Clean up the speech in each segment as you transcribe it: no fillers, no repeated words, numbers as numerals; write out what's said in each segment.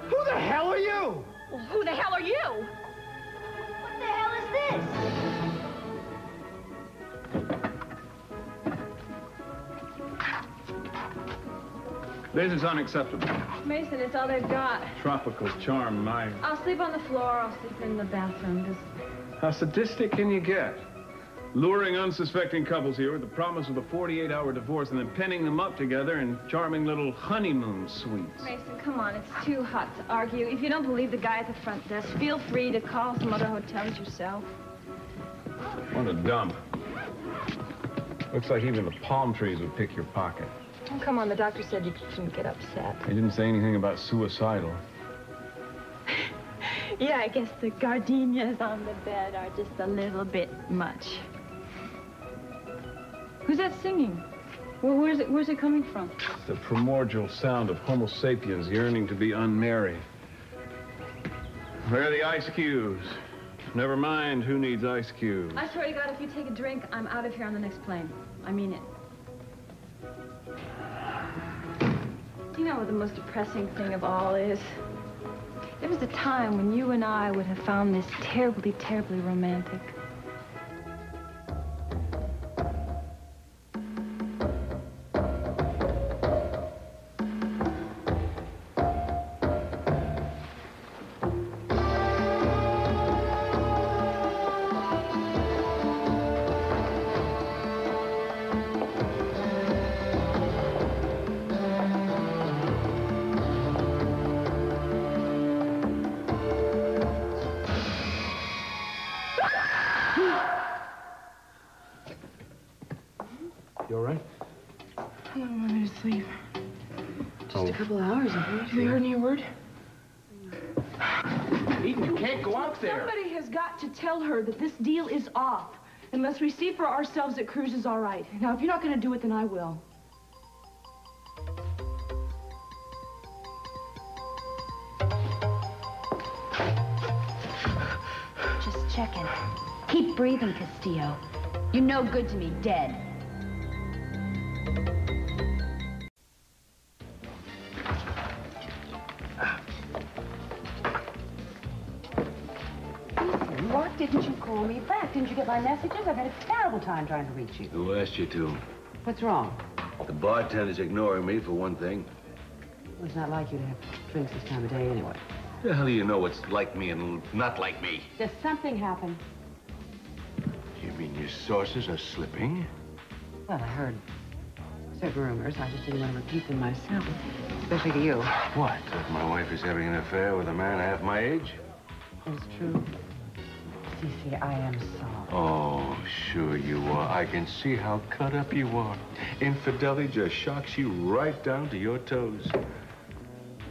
Who the hell are you? Well, who the hell are you? What the hell is this? This is unacceptable. Meyson, it's all they've got. Tropical charm, my... I'll sleep on the floor. I'll sleep in the bathroom. Just... How sadistic can you get? Luring unsuspecting couples here with the promise of a 48-hour divorce and then penning them up together in charming little honeymoon suites. Meyson, come on. It's too hot to argue. If you don't believe the guy at the front desk, feel free to call some other hotels yourself. What a dump. Looks like even the palm trees would pick your pocket. Oh, come on. The doctor said you shouldn't get upset. He didn't say anything about suicidal. Yeah, I guess the gardenias on the bed are just a little bit much. Who's that singing? Well, where's it coming from? The primordial sound of Homo sapiens yearning to be unmarried. Where are the ice cubes? Never mind who needs ice cubes. I swear to God, if you take a drink, I'm out of here on the next plane. I mean it. Do you know what the most depressing thing of all is? There was a time when you and I would have found this terribly, terribly romantic. You all right? How long want me to sleep? Just a couple hours, I think. Have you heard any word? Eden, you can't go out there. Somebody has got to tell her that this deal is off, unless we see for ourselves that Cruz is all right. Now, if you're not going to do it, then I will. Just checking. Keep breathing, Castillo. You're no good to me, dead. Why didn't you call me back? Didn't you get my messages? I've had a terrible time trying to reach you. Who asked you to? What's wrong? The bartender's ignoring me, for one thing. Well, it's not like you to have drinks this time of day anyway. The hell do you know what's like me and not like me? Does something happen? You mean your sources are slipping? Well, I heard certain rumors. I just didn't want to repeat them myself, especially to you. What? That my wife is having an affair with a man half my age? It's true. СиСи, I am sorry. Oh, sure you are. I can see how cut up you are. Infidelity just shocks you right down to your toes.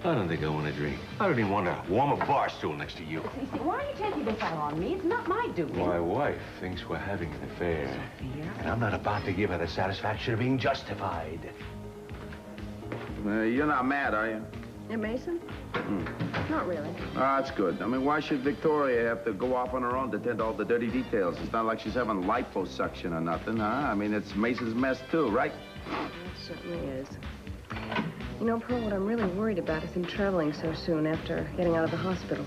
I don't think I want to drink. I don't even want to warm a bar stool next to you. СиСi, why are you taking this out on me? It's not my doing. My wife thinks we're having an affair. Sophia? And I'm not about to give her the satisfaction of being justified. You're not mad, are you? Yeah, Meyson? Not really. That's good. I mean, why should Victoria have to go off on her own to tend to all the dirty details? It's not like she's having liposuction or nothing, huh? I mean, it's Mason's mess, too, right? It certainly is. You know, Pearl, what I'm really worried about is him traveling so soon after getting out of the hospital.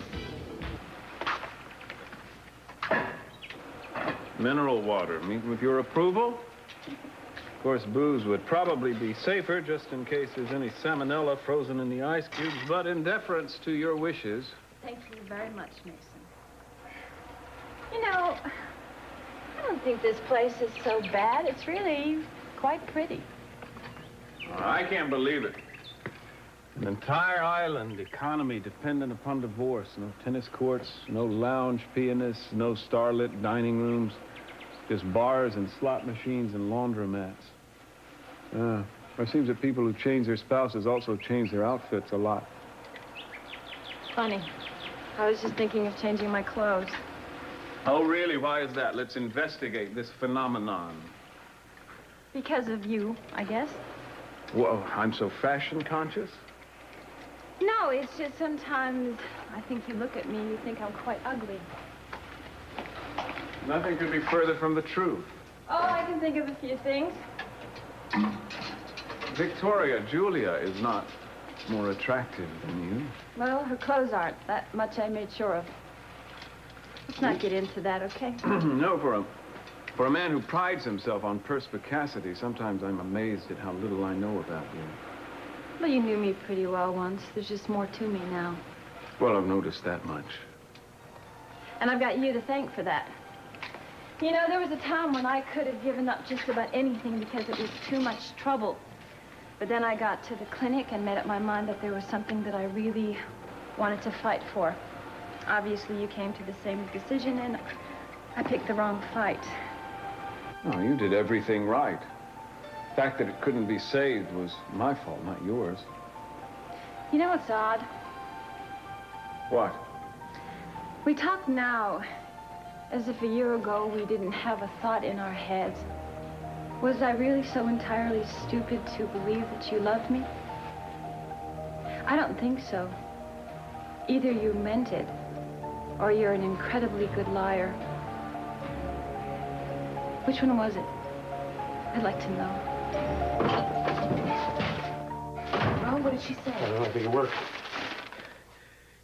Mineral water. Meet with your approval? Of course, booze would probably be safer just in case there's any salmonella frozen in the ice cubes, but in deference to your wishes. Thank you very much, Meyson. You know, I don't think this place is so bad. It's really quite pretty. I can't believe it. An entire island economy dependent upon divorce. No tennis courts, no lounge pianists, no starlit dining rooms. Just bars and slot machines and laundromats. It seems that people who change their spouses also change their outfits a lot. Funny. I was just thinking of changing my clothes. Oh, really? Why is that? Let's investigate this phenomenon. Because of you, I guess. Well, I'm so fashion conscious? No, it's just sometimes I think you look at me and you think I'm quite ugly. Nothing could be further from the truth. Oh, I can think of a few things. Victoria, Julia is not more attractive than you. Well, her clothes aren't. That much I made sure of. Let's not get into that, okay? No, for a man who prides himself on perspicacity, sometimes I'm amazed at how little I know about you. Well, you knew me pretty well once. There's just more to me now. Well, I've noticed that much. And I've got you to thank for that. You know, there was a time when I could have given up just about anything because it was too much trouble. But then I got to the clinic and made up my mind that there was something that I really wanted to fight for. Obviously, you came to the same decision, and I picked the wrong fight. No, you did everything right. The fact that it couldn't be saved was my fault, not yours. You know what's odd? What? We talk now as if a year ago we didn't have a thought in our heads. Was I really so entirely stupid to believe that you loved me? I don't think so. Either you meant it, or you're an incredibly good liar. Which one was it? I'd like to know. Well, what did she say? I don't know, I think it worked.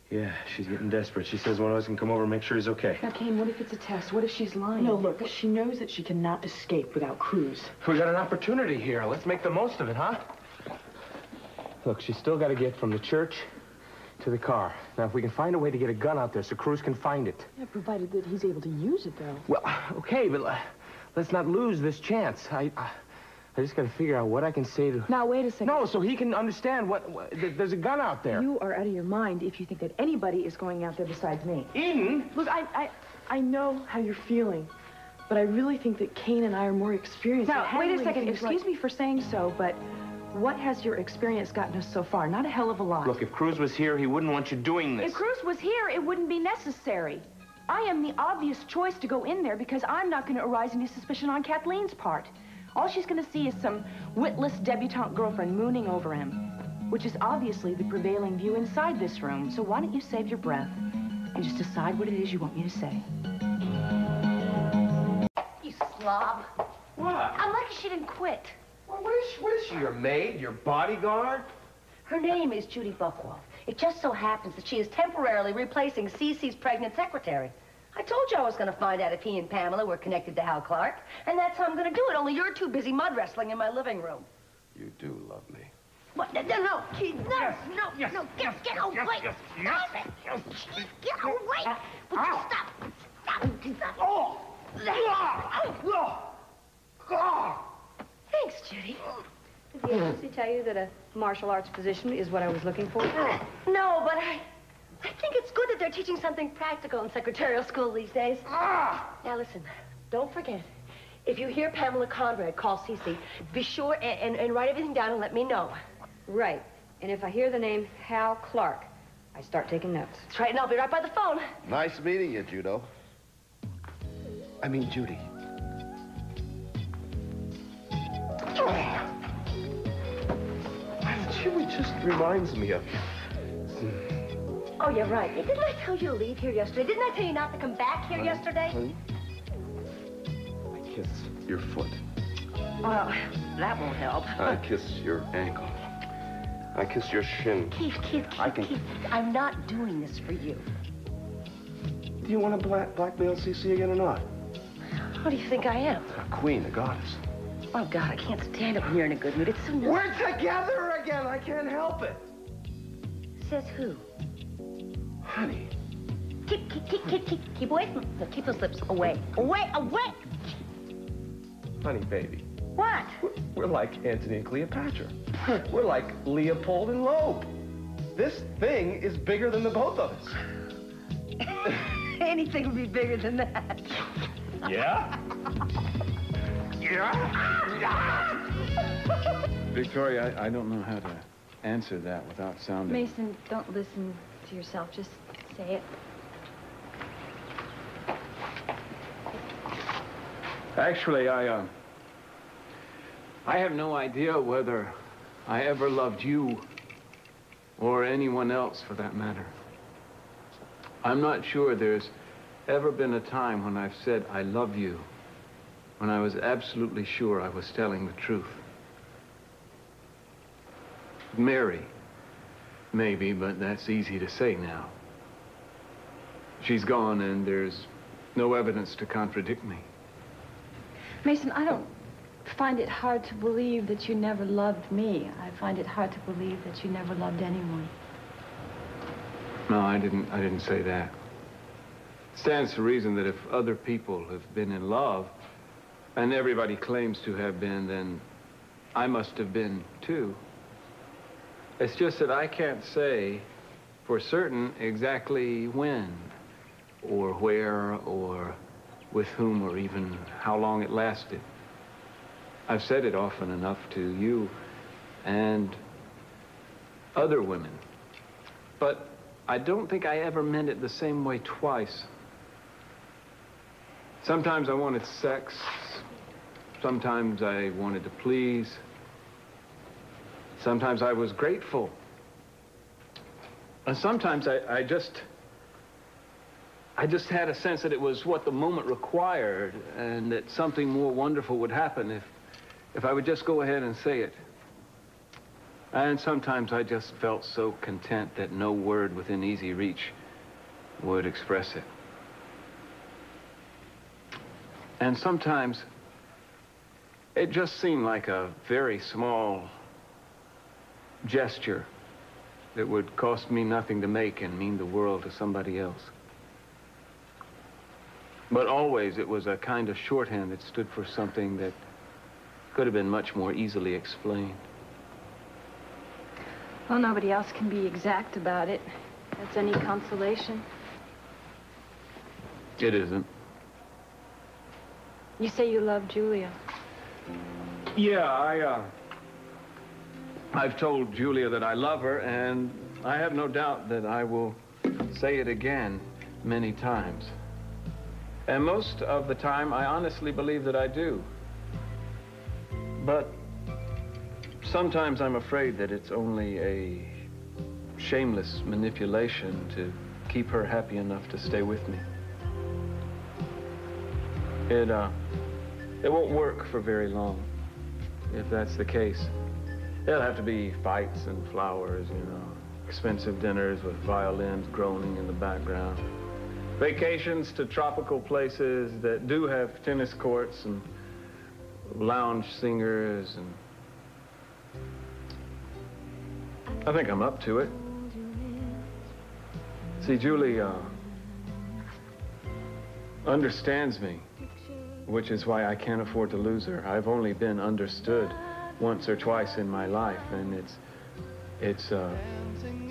Yeah, she's getting desperate. She says one of us can come over and make sure he's okay. Now, Kane, what if it's a test? What if she's lying? No, look, she knows that she cannot escape without Cruise. We got an opportunity here. Let's make the most of it, huh? Look, she's still got to get from the church to the car. Now, if we can find a way to get a gun out there so Cruise can find it. Yeah, provided that he's able to use it, though. Well, okay, but let's not lose this chance. I just got to figure out what I can say to... Now, wait a second. No, so he can understand there's a gun out there. You are out of your mind if you think that anybody is going out there besides me. Eden? Look, I know how you're feeling, but I really think that Kane and I are more experienced. Now, wait a second. Excuse me for saying so, but what has your experience gotten us so far? Not a hell of a lot. Look, if Cruise was here, he wouldn't want you doing this. If Cruise was here, it wouldn't be necessary. I am the obvious choice to go in there because I'm not going to arouse any suspicion on Kathleen's part. All she's going to see is some witless debutante girlfriend mooning over him, which is obviously the prevailing view inside this room. So why don't you save your breath and just decide what it is you want me to say? You slob. What? I'm lucky she didn't quit. Well, what is she, your maid, your bodyguard? Her name is Judy Buckwell. It just so happens that she is temporarily replacing СиСi's pregnant secretary. I told you I was going to find out if he and Pamela were connected to Hal Clark, and that's how I'm going to do it, only you're too busy mud wrestling in my living room. You do love me. What? No, Keith, no, get away. Stop it. Get away. Would you stop? Oh. Thanks, Judy. Did the agency tell you that a martial arts position is what I was looking for? No, but I think it's good that they're teaching something practical in secretarial school these days. Now, listen, don't forget, if you hear Pamela Conrad call СиСi, be sure and write everything down and let me know. Right. And if I hear the name Hal Clark, I start taking notes. That's right, and I'll be right by the phone. Nice meeting you, Judy. Jimmy just reminds me of... Oh, you're right. Didn't I tell you to leave here yesterday? Didn't I tell you not to come back here yesterday? Honey, I kiss your foot. Well, that won't help. I kiss your ankle. I kiss your shin. Keith, I'm not doing this for you. Do you want to blackmail СиСi again or not? Who do you think I am? A queen, a goddess. Oh, God, I can't stand it when you're in a good mood. It's so nice. We're together again. I can't help it. Says who? Honey. Keep away from... No, keep those lips away. Away! Honey, baby. What? We're like Antony and Cleopatra. We're like Leopold and Loeb. This thing is bigger than the both of us. Anything would be bigger than that. Yeah? Victoria, I don't know how to answer that without sounding... Meyson, don't listen to yourself. Just say it. Actually, I have no idea whether I ever loved you or anyone else for that matter. I'm not sure there's ever been a time when I've said I love you when I was absolutely sure I was telling the truth. Mary Maybe, but that's easy to say now. She's gone, and there's no evidence to contradict me. Mason, I don't find it hard to believe that you never loved me. I find it hard to believe that you never loved anyone. No, I didn't say that. It stands to reason that if other people have been in love, and everybody claims to have been, then I must have been too. It's just that I can't say for certain exactly when, or where, or with whom, or even how long it lasted. I've said it often enough to you and other women, but I don't think I ever meant it the same way twice. Sometimes I wanted sex, sometimes I wanted to please, sometimes I was grateful, and sometimes I just had a sense that it was what the moment required, and that something more wonderful would happen if I would just go ahead and say it. And sometimes I just felt so content that no word within easy reach would express it. And sometimes it just seemed like a very small gesture that would cost me nothing to make and mean the world to somebody else. But always it was a kind of shorthand that stood for something that could have been much more easily explained. Well, nobody else can be exact about it. That's any consolation. It isn't. You say you love Julia. Yeah, I've told Julia that I love her, and I have no doubt that I will say it again many times. And most of the time, I honestly believe that I do. But sometimes I'm afraid that it's only a shameless manipulation to keep her happy enough to stay with me. It won't work for very long, if that's the case. There'll have to be fights and flowers, you know, expensive dinners with violins groaning in the background, vacations to tropical places that do have tennis courts and lounge singers, and I think I'm up to it. See, Julie understands me, which is why I can't afford to lose her. I've only been understood once or twice in my life, and it's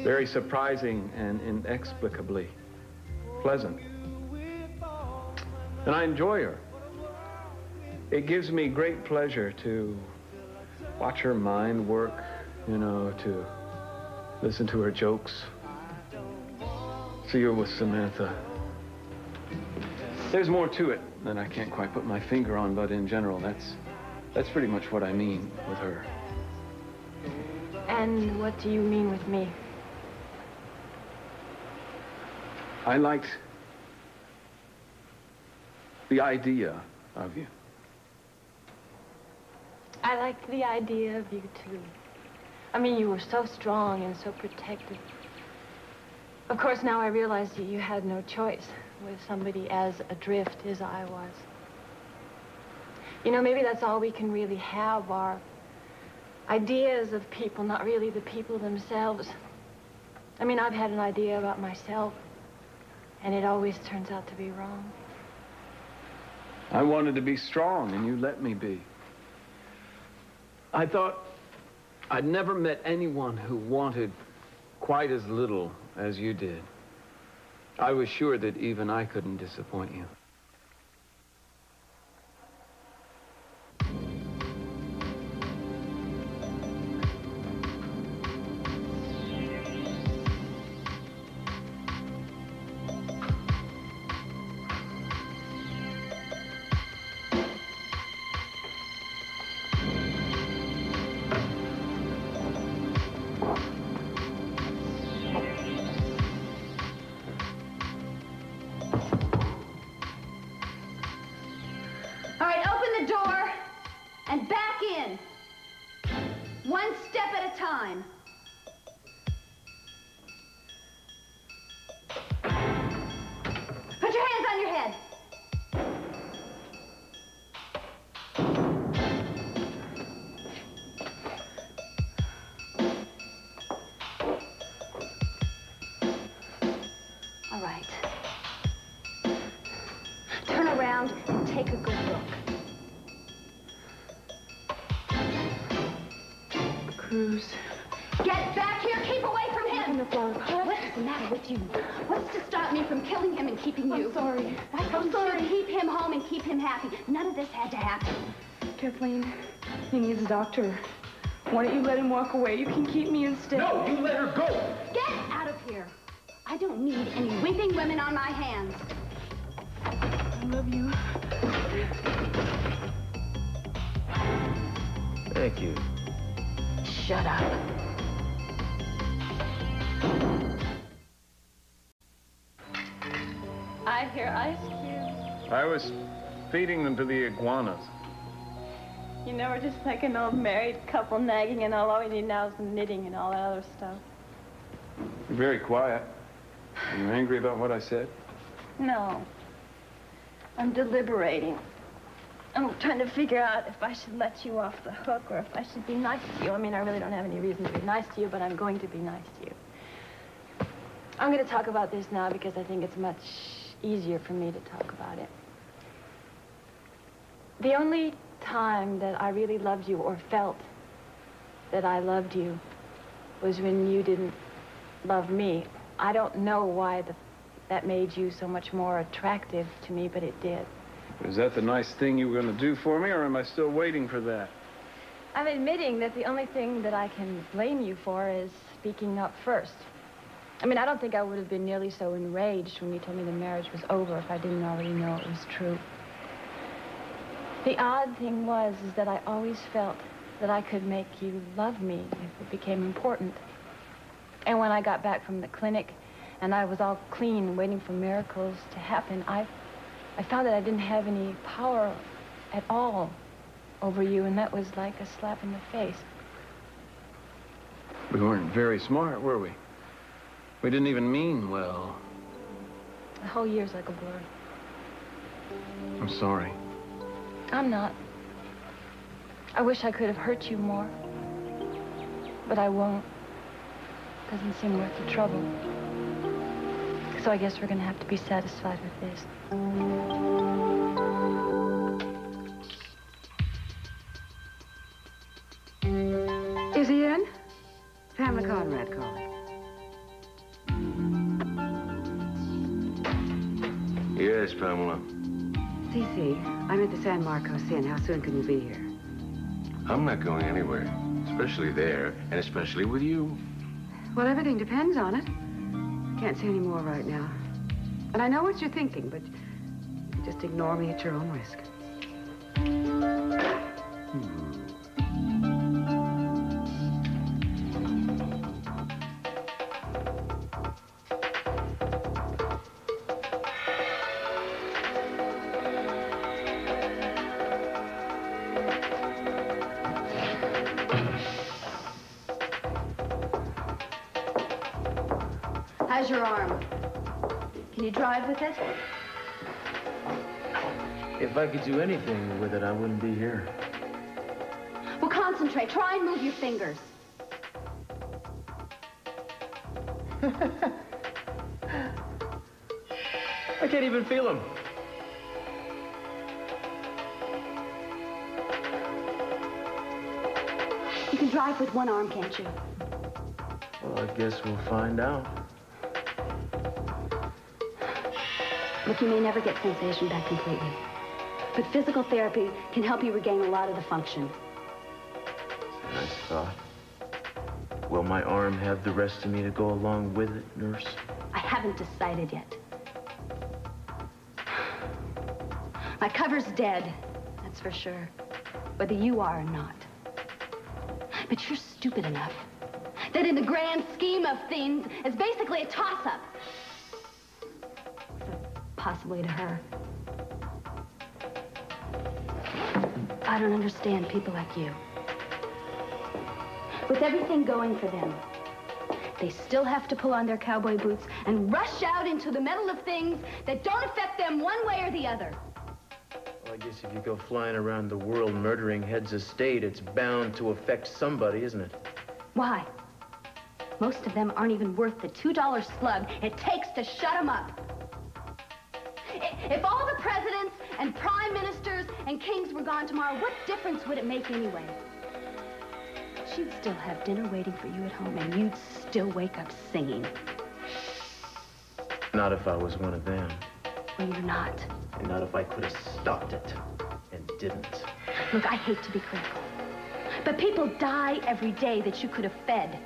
very surprising and inexplicably pleasant. And I enjoy her. It gives me great pleasure to watch her mind work, you know, to listen to her jokes, see her with Samantha. There's more to it that I can't quite put my finger on, but in general, that's pretty much what I mean with her. And what do you mean with me? I liked the idea of you. I liked the idea of you, too. I mean, you were so strong and so protective. Of course, now I realize that you had no choice with somebody as adrift as I was. You know, maybe that's all we can really have, are ideas of people, not really the people themselves. I mean, I've had an idea about myself, and it always turns out to be wrong. I wanted to be strong, and you let me be. I thought I'd never met anyone who wanted quite as little as you did. I was sure that even I couldn't disappoint you. around and take a good look. Cruise. Get back here! Keep away from him! In the flower pot. What's the matter with you? What's to stop me from killing him and keeping you? I'm sorry. I'm sorry. Keep him home and keep him happy. None of this had to happen. Kathleen, he needs a doctor. Why don't you let him walk away? You can keep me instead. No, you let her go! Get out of here! I don't need any weeping women on my hands. I love you. Thank you. Shut up. I hear ice cubes. I was feeding them to the iguanas. You know, we're just like an old married couple nagging, and all we need now is some knitting and all that other stuff. You're very quiet. Are you angry about what I said? No. I'm deliberating. I'm trying to figure out if I should let you off the hook or if I should be nice to you. I mean, I really don't have any reason to be nice to you, but I'm going to be nice to you. I'm going to talk about this now because I think it's much easier for me to talk about it. The only time that I really loved you or felt that I loved you was when you didn't love me. I don't know why that made you so much more attractive to me, but it did. Is that the nice thing you were going to do for me, or am I still waiting for that? I'm admitting that the only thing that I can blame you for is speaking up first. I mean, I don't think I would have been nearly so enraged when you told me the marriage was over if I didn't already know it was true. The odd thing is that I always felt that I could make you love me if it became important. And when I got back from the clinic and I was all clean, waiting for miracles to happen, I found that I didn't have any power at all over you, and that was like a slap in the face. We weren't very smart, were we? We didn't even mean well. The whole year's like a blur. I'm sorry. I'm not. I wish I could have hurt you more, but I won't. Doesn't seem worth the trouble. So I guess we're gonna have to be satisfied with this. Is he in? Pamela Conrad calling. Yes, Pamela. СиСи, I'm at the San Marcos Inn. How soon can you be here? I'm not going anywhere, especially there, and especially with you. Well, everything depends on it. Can't say any more right now. And I know what you're thinking, but just ignore me at your own risk. How's your arm? Can you drive with it? If I could do anything with it, I wouldn't be here. Well, concentrate. Try and move your fingers. I can't even feel them. You can drive with one arm, can't you? Well, I guess we'll find out. Look, you may never get sensation back completely, but physical therapy can help you regain a lot of the function. Nice thought. Will my arm have the rest of me to go along with it, nurse? I haven't decided yet. My cover's dead, that's for sure, whether you are or not. But you're stupid enough that in the grand scheme of things, it's basically a toss-up. Possibly to her. I don't understand people like you. With everything going for them, they still have to pull on their cowboy boots and rush out into the middle of things that don't affect them one way or the other. Well, I guess if you go flying around the world murdering heads of state, it's bound to affect somebody, isn't it? Why? Most of them aren't even worth the $2 slug it takes to shut them up. If all the presidents and prime ministers and kings were gone tomorrow, what difference would it make anyway? She'd still have dinner waiting for you at home, and you'd still wake up singing. Not if I was one of them. Well, you're not. And not if I could have stopped it and didn't. Look, I hate to be critical, but people die every day that you could have fed,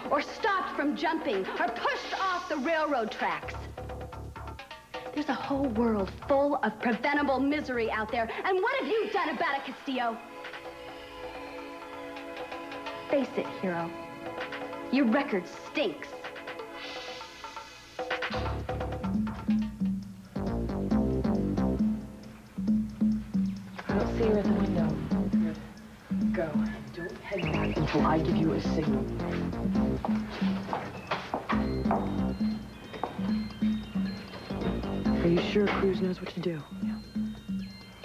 or stopped from jumping, or pushed off the railroad tracks. There's a whole world full of preventable misery out there, and what have you done about it, Castillo? Face it, hero. Your record stinks. I don't see her at the window. Go. Don't head back until I give you a signal. Are you sure Cruz knows what to do? Yeah.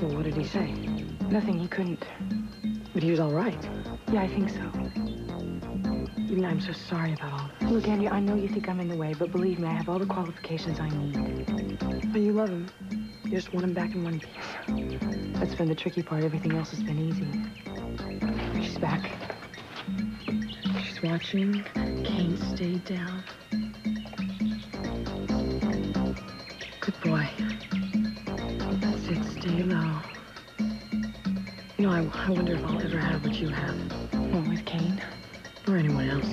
Well, what did he say? Nothing. He couldn't. But he was all right. Yeah, I think so. Even I'm so sorry about all this. Look, Andrea, I know you think I'm in the way, but believe me, I have all the qualifications I need. But you love him. You just want him back in one piece. That's been the tricky part. Everything else has been easy. She's back. She's watching. Kane stayed down. Good boy. That's it. Stay low. You know, I wonder if I'll ever have what you have. What, with Kane? Or anyone else.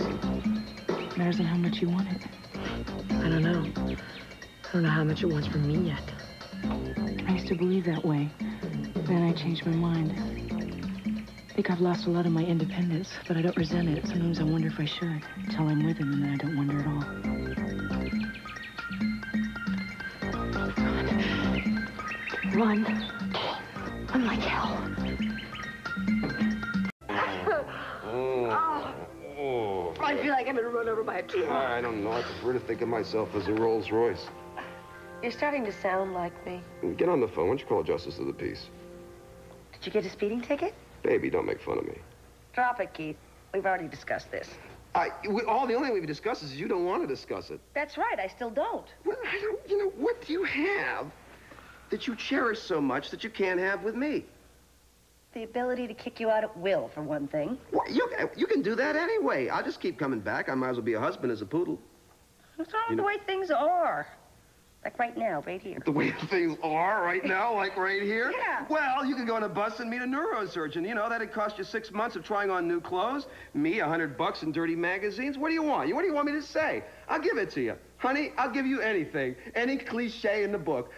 Matters on how much you want it. I don't know. I don't know how much it wants from me yet. I used to believe that way. Then I changed my mind. I think I've lost a lot of my independence, but I don't resent it. Sometimes I wonder if I should, until I'm with him, and then I don't wonder at all. Run. Run like hell. I feel like I'm gonna run over by a truck. I don't know. I prefer to think of myself as a Rolls Royce. You're starting to sound like me. Get on the phone. Why don't you call Justice of the Peace? Did you get a speeding ticket? Baby, don't make fun of me. Drop it, Keith. We've already discussed this. The only thing we've discussed is you don't want to discuss it. That's right. I still don't. Well, I don't, you know, what do you have that you cherish so much that you can't have with me? The ability to kick you out at will, for one thing. Well, you can do that anyway. I'll just keep coming back. I might as well be a husband as a poodle. What's wrong with the way things are? Like right now, right here. The way things are right now, like right here? Yeah. Well, you can go on a bus and meet a neurosurgeon. You know, that'd cost you 6 months of trying on new clothes. Me, $100 in dirty magazines. What do you want? What do you want me to say? I'll give it to you. Honey, I'll give you anything. Any cliche in the book.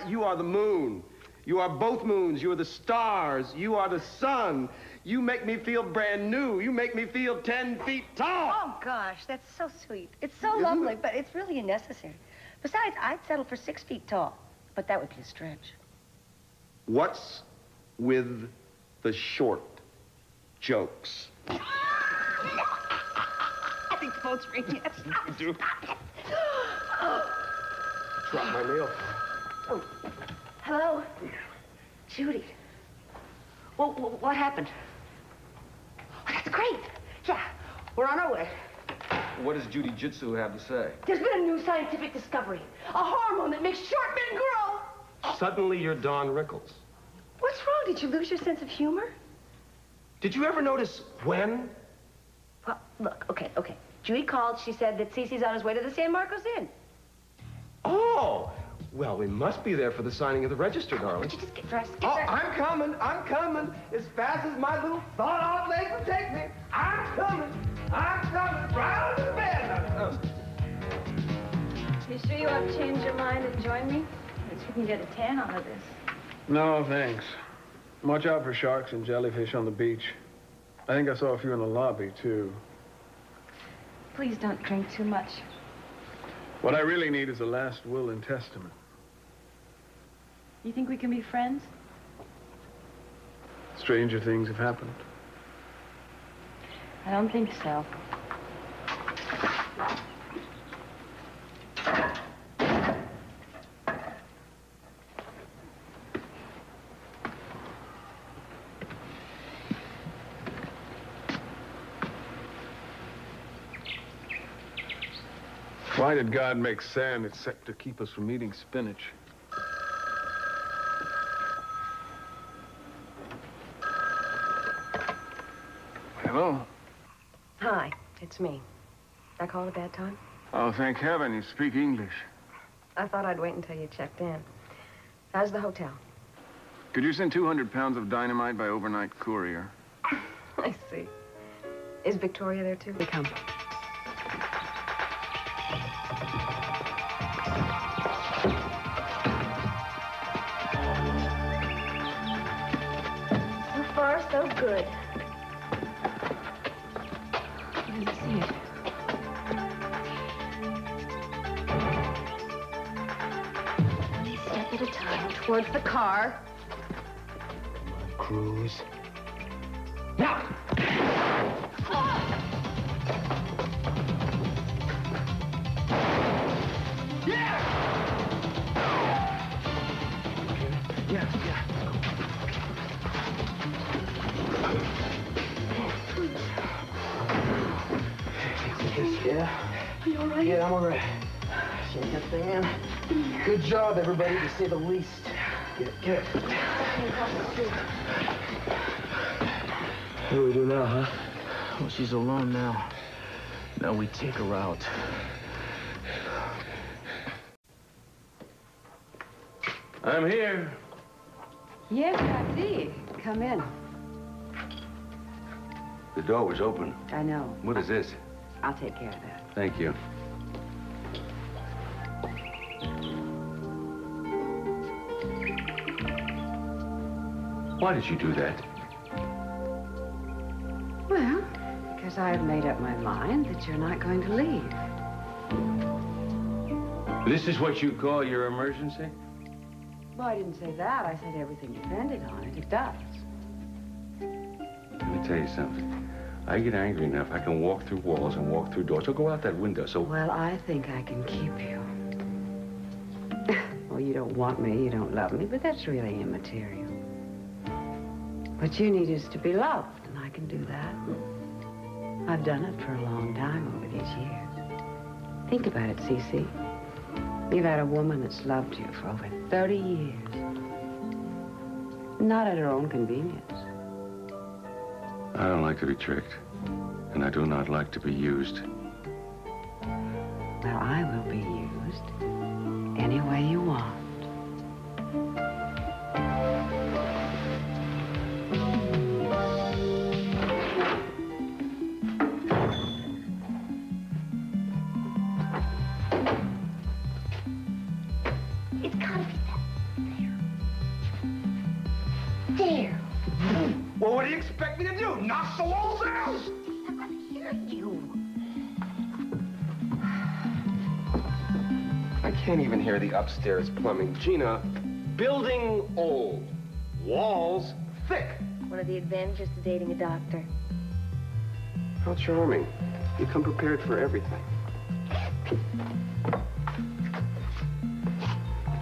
You are the moon. You are both moons. You are the stars. You are the sun. You make me feel brand new. You make me feel 10 feet tall. Oh, gosh, that's so sweet. It's so lovely, but it's really unnecessary. Besides, I'd settle for 6 feet tall, but that would be a stretch. What's with the short jokes? I think the phone's ringing. You do? Drop my mail. Oh. Hello? Judy. Well, what happened? Oh, that's great. Yeah, we're on our way. What does Judy Jitsu have to say? There's been a new scientific discovery. A hormone that makes short men grow. Suddenly, you're Don Rickles. What's wrong? Did you lose your sense of humor? Did you ever notice when? Well, look, okay. Judy called. She said that СиСi's on his way to the San Marcos Inn. Oh! Well, we must be there for the signing of the register, darling. Would you just get dressed? I'm coming. As fast as my little thought-out legs will take me. I'm coming. Right on the bed. You sure you want to change your mind and join me? Because you can get a tan out of this. No, thanks. Watch out for sharks and jellyfish on the beach. I think I saw a few in the lobby, too. Please don't drink too much. What I really need is a last will and testament. You think we can be friends? Stranger things have happened. I don't think so. Why did God make sand except to keep us from eating spinach? It's me. Did I call it a bad time? Oh, thank heaven you speak English. I thought I'd wait until you checked in. How's the hotel? Could you send 200 pounds of dynamite by overnight courier? I see. Is Victoria there, too? Come. So far, so good. Let me see it. One step at a time towards the car. Cruise. Now! Yeah? Are you all right? Yeah, I'm all right. Shake that thing in. Good job, everybody, to say the least. Get it. What do we do now, huh? Well, she's alone now. Now we take her out. I'm here. Yes, I see. Come in. The door was open. I know. What is this? I'll take care of that. Thank you. Why did you do that? Well, because I've made up my mind that you're not going to leave. This is what you call your emergency? Well, I didn't say that. I said everything depended on it. It does. Let me tell you something. I get angry enough, I can walk through walls and walk through doors. So go out that window, so... Well, I think I can keep you. Well, you don't want me, you don't love me, but that's really immaterial. What you need is to be loved, and I can do that. I've done it for a long time over these years. Think about it, СиСи. You've had a woman that's loved you for over 30 years. Not at her own convenience. I don't like to be tricked, and I do not like to be used. Well, I will be used any way you want. It's gotta be that. There. Well, what do you expect me to do? Knock the walls out? I'm gonna hear you. I can't even hear the upstairs plumbing. Gina, building old, walls thick. One of the advantages to dating a doctor. How charming. You come prepared for everything.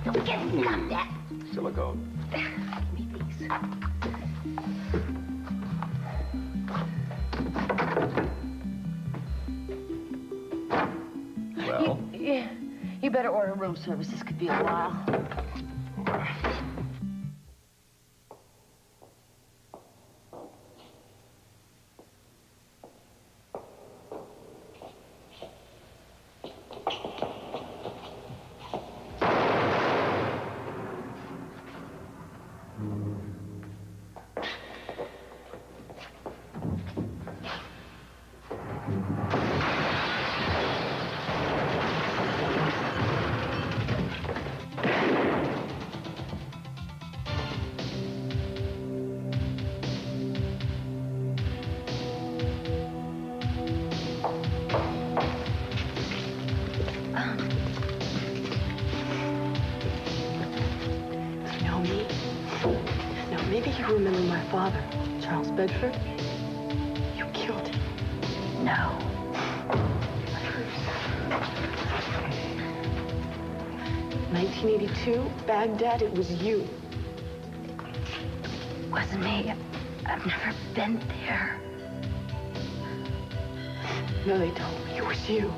Don't get stuck that. Silicone. Give me these. Well? You better order room service. This could be a while. Remember my father, Charles Bedford? You killed him. No. 1982, Baghdad, it was you. Wasn't me. I've never been there. No, they told me it was you.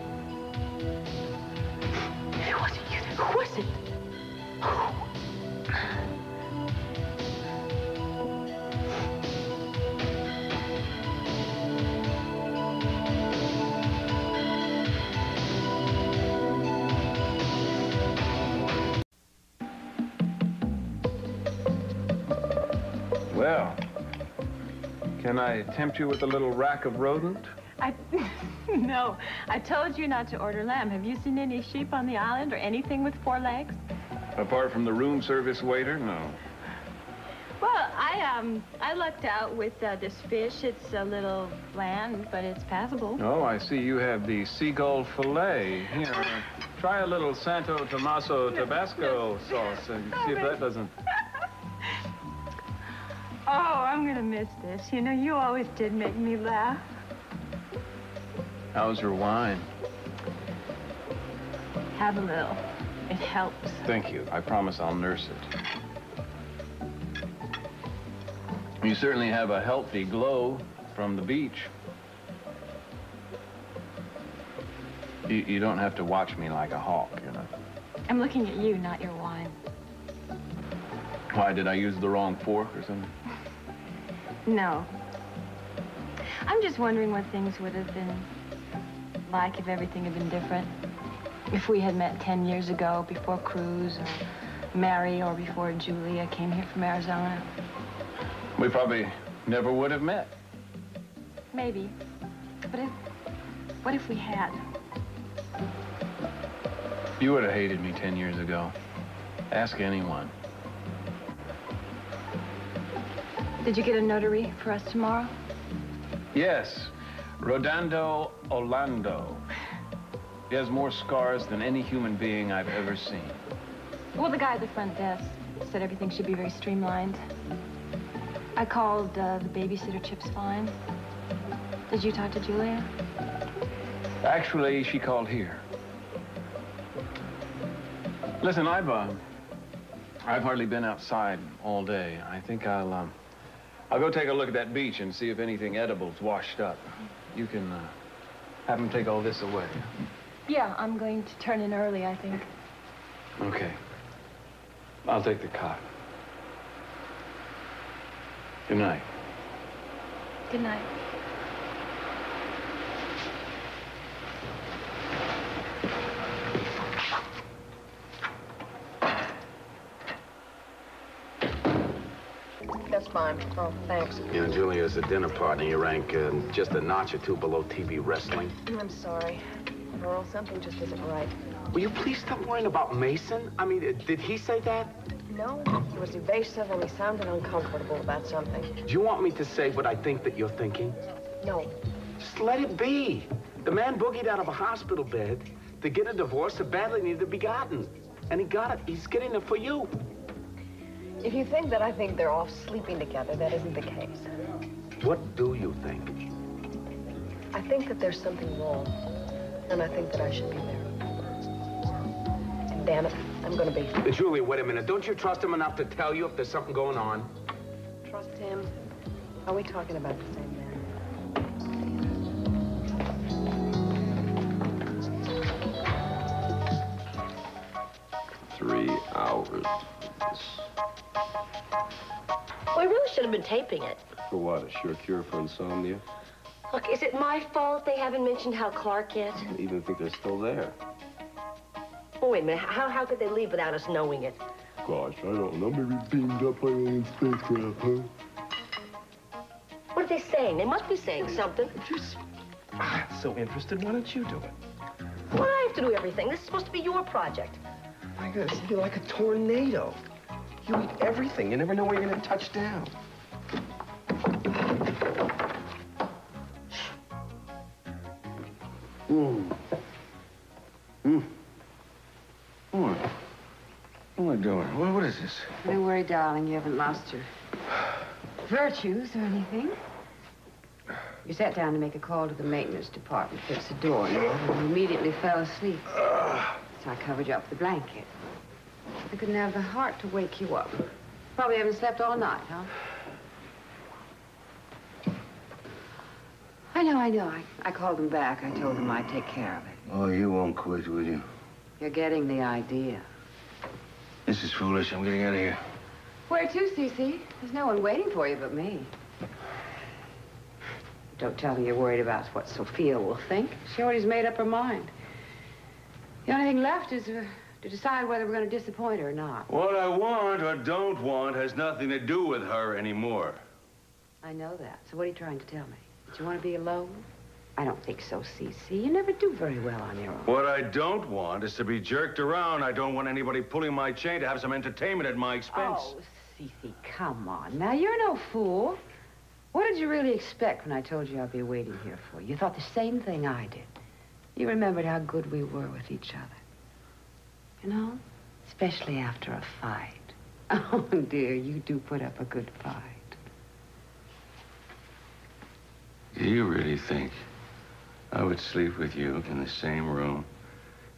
If it wasn't you, then who was it? Who? Well, can I tempt you with a little rack of rodent? No, I told you not to order lamb. Have you seen any sheep on the island or anything with 4 legs? Apart from the room service waiter, no. Well, I lucked out with this fish. It's a little bland, but it's passable. Oh, I see you have the seagull fillet. Here, try a little Santo Tomaso Tabasco sauce and see if that doesn't... Oh, I'm gonna miss this. You know, you always did make me laugh. How's your wine? Have a little. It helps. Thank you. I promise I'll nurse it. You certainly have a healthy glow from the beach. You don't have to watch me like a hawk, you know. I'm looking at you, not your wine. Why, did I use the wrong fork or something? No. I'm just wondering what things would have been like if everything had been different. If we had met 10 years ago, before Cruz, or Mary, or before Julia came here from Arizona. We probably never would have met. Maybe. But what if we had? You would have hated me 10 years ago. Ask anyone. Did you get a notary for us tomorrow? Yes. Rodando Orlando. He has more scars than any human being I've ever seen. Well, the guy at the front desk said everything should be very streamlined. I called the babysitter Chip's fine. Did you talk to Julia? Actually, she called here. Listen, I've hardly been outside all day. I think I'll go take a look at that beach and see if anything edible's washed up. You can have them take all this away. Yeah, I'm going to turn in early, I think. Okay. I'll take the cot. Good night. Good night. That's fine. Oh, thanks. You know, Julia's a dinner partner. You rank just a notch or two below TV wrestling. I'm sorry. Pearl, something just isn't right. Will you please stop worrying about Meyson? I mean, did he say that? No, he was evasive and he sounded uncomfortable about something. Do you want me to say what I think that you're thinking? No. Just let it be. The man boogied out of a hospital bed to get a divorce that badly needed to be gotten. And he got it. He's getting it for you. If you think that I think they're off sleeping together, that isn't the case. What do you think? I think that there's something wrong. And I think that I should be there. Damn it, I'm gonna be. Julia, wait a minute. Don't you trust him enough to tell you if there's something going on? Trust him? Are we talking about the same man? 3 hours. We really should have been taping it. For what, a sure cure for insomnia? Look, is it my fault they haven't mentioned Hal Clark yet? I don't even think they're still there. Oh, wait a minute. How could they leave without us knowing it? Gosh, I don't know. Maybe beamed up by alien spacecraft, huh? What are they saying? They must be saying something. Just so interested. Why don't you do it? Why do I have to do everything? This is supposed to be your project. My God, you're like a tornado. You eat everything. You never know where you're going to touch down. What am I doing? What is this? Don't worry, darling. You haven't lost your virtues or anything. You sat down to make a call to the maintenance department, fix the door, and you immediately fell asleep. So I covered you up with a blanket. I couldn't have the heart to wake you up. Probably haven't slept all night, huh? I know. I called them back. I told them I'd take care of it. Oh, you won't quit, will you? You're getting the idea. This is foolish. I'm getting out of here. Where to, СиСи? There's no one waiting for you but me. Don't tell me you're worried about what Sophia will think. She already's made up her mind. The only thing left is to decide whether we're going to disappoint her or not. What I want or don't want has nothing to do with her anymore. I know that. So what are you trying to tell me? That you want to be alone? I don't think so, СиСи. You never do very well on your own. What I don't want is to be jerked around. I don't want anybody pulling my chain to have some entertainment at my expense. Oh, СиСi, come on. Now, you're no fool. What did you really expect when I told you I'd be waiting here for you? You thought the same thing I did. You remembered how good we were with each other. You know? Especially after a fight. Oh, dear, you do put up a good fight. Do you really think I would sleep with you in the same room,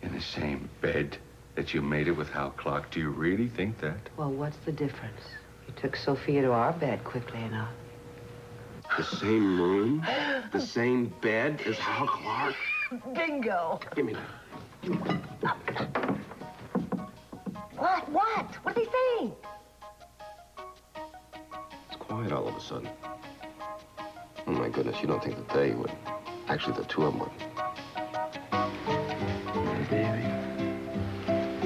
in the same bed that you made it with Hal Clark? Do you really think that? Well, what's the difference? You took Sophia to our bed quickly enough. The same room? The same bed as Hal Clark? Bingo. Give me that. What? What did he say? It's quiet all of a sudden. Oh, my goodness, you don't think that they would. Actually, the two of them would. Baby,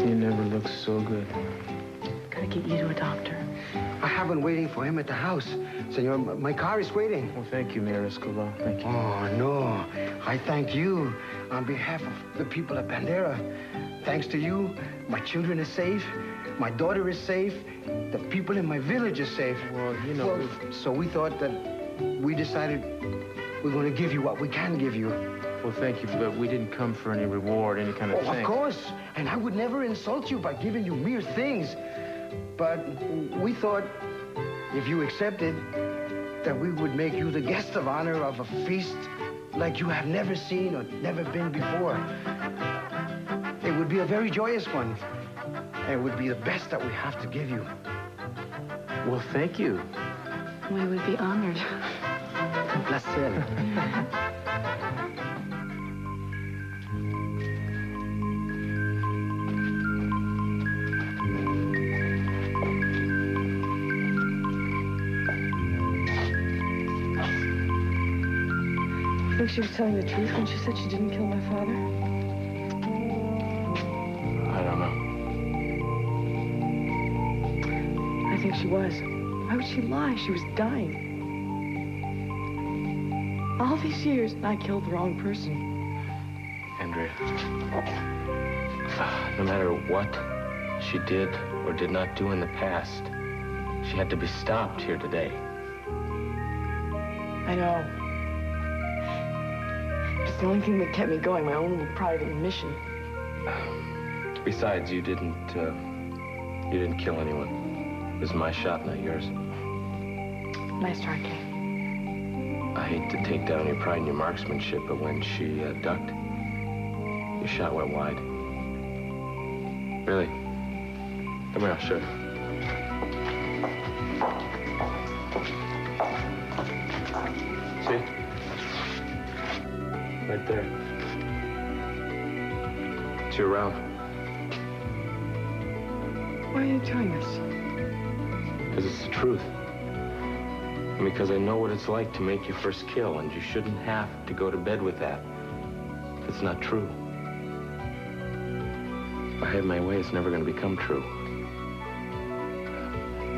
you never looked so good. Gotta get you to a doctor. I have been waiting for him at the house. Senor, my car is waiting. Well, thank you, Mayor Escobar. Thank you. Oh, no. I thank you on behalf of the people of Bandera. Thanks to you, my children are safe. My daughter is safe. The people in my village are safe. Well, you know... Well, so we thought that we decided we're going to give you what we can give you. Well, thank you, but we didn't come for any reward, any kind of thing. Of course. And I would never insult you by giving you mere things. But we thought, if you accepted, that we would make you the guest of honor of a feast like you have never seen or never been before. It would be a very joyous one. And it would be the best that we have to give you. Well, thank you. We would be honored. Un placer. I think she was telling the truth when she said she didn't kill my father. I don't know. I think she was. Why would she lie? She was dying. All these years, and I killed the wrong person. Andrea, no matter what she did or did not do in the past, she had to be stopped here today. I know. It's the only thing that kept me going, my own little private mission. Besides, you didn't kill anyone. It was my shot, not yours. Nice try, Kane. I hate to take down your pride in your marksmanship, but when she ducked, your shot went wide. Really? Come here, I'll show you. See? Right there. It's your round. Why are you telling us? Because it's the truth. And because I know what it's like to make your first kill, and you shouldn't have to go to bed with that. It's not true. If I have my way, it's never going to become true.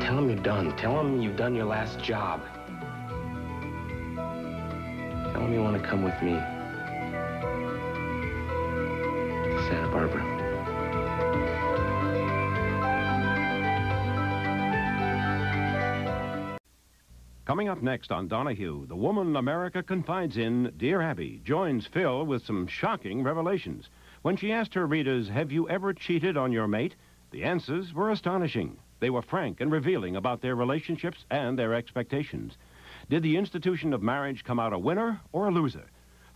Tell him you're done. Tell him you've done your last job. Tell him you want to come with me to Santa Barbara. Coming up next on Donahue, the woman America confides in, Dear Abby, joins Phil with some shocking revelations. When she asked her readers, have you ever cheated on your mate? The answers were astonishing. They were frank and revealing about their relationships and their expectations. Did the institution of marriage come out a winner or a loser?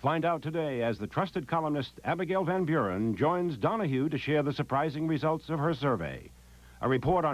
Find out today as the trusted columnist Abigail Van Buren joins Donahue to share the surprising results of her survey. A report on